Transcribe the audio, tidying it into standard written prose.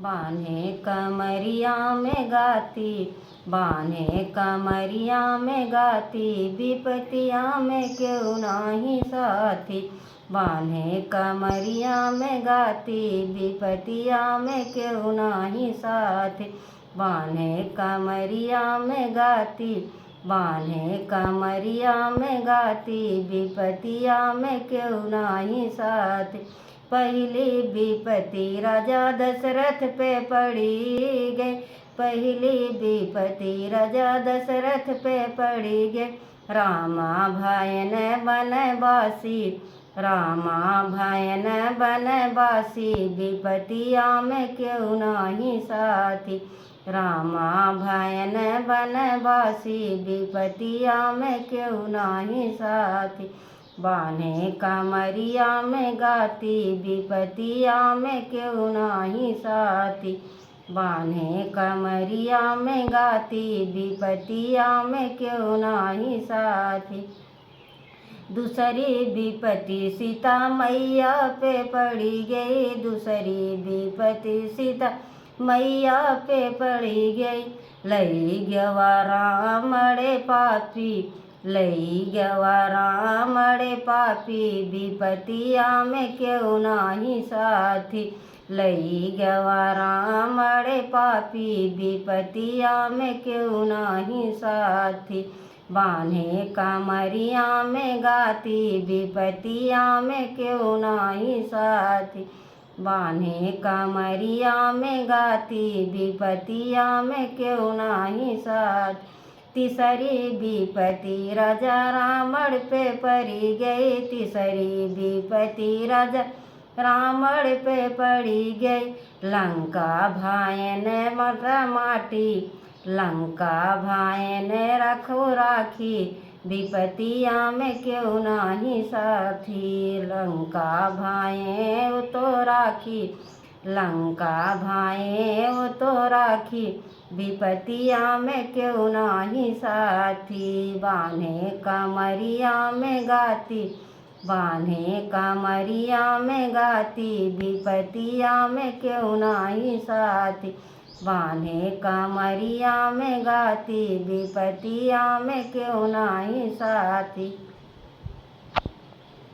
बान्हे कमरिया में गाती, बान्हे कमरिया में गाती, विपतिया में क्यों नाही साथी। बान्हे कमरिया में गाती, विपतिया में क्यों नाही साथी। बान्हे कमरिया में गाती, बान्हे कमरिया में गाती, विपतिया में क्यों नाही साथी। पहली विपत्ति राजा दशरथ पे पड़ी गई, पहली विपत्ति राजा दशरथ पे पड़ी गई। रामा भयन बनवासी, रामा भयन बनवासी, विपतिया में क्यों नाही साथी। रामा भयन बनवासी, विपतिया में क्यों नाही साथी। बान्हे कमरिया में गाती, विपतिया में क्यों नाही साथी। बान्हे कमरिया में गाती, विपतिया में क्यों नाही साथी। दूसरी विपत्ति सीता मैया पे पड़ी गई, दूसरी विपत्ति सीता मैया पे पड़ी गई। लई गवा रामड़े पापी, लई गवा रामड़े पापी, विपतिया में क्यों नाही साथी। लई गवा रामड़े पापी, विपतिया में क्यों नाही साथी। बान्हे कमरिया में गाती, विपतिया में क्यों नाही साथी। बान्हे कमरिया में गाती, विपतिया में क्यों नाही साथी। तीसरी विपत्ति राजा रावण पे पड़ी गई, तीसरी विपत्ति राजा रावण पे पड़ी गई। लंका भायन मटा माटी, लंका भायन रखो राखी, विपतिया में क्यों नाही साथी। लंका भाए तो राखी, लंका भाए तो राखी, विपतिया में क्यों नाही साथी। बान्हे कमरिया में गाती, बान्हे कमरिया में गाती, विपतिया में क्यों नाही साथी। बान्हे कमरिया में गाती, विपतिया में क्यों नाही साथी।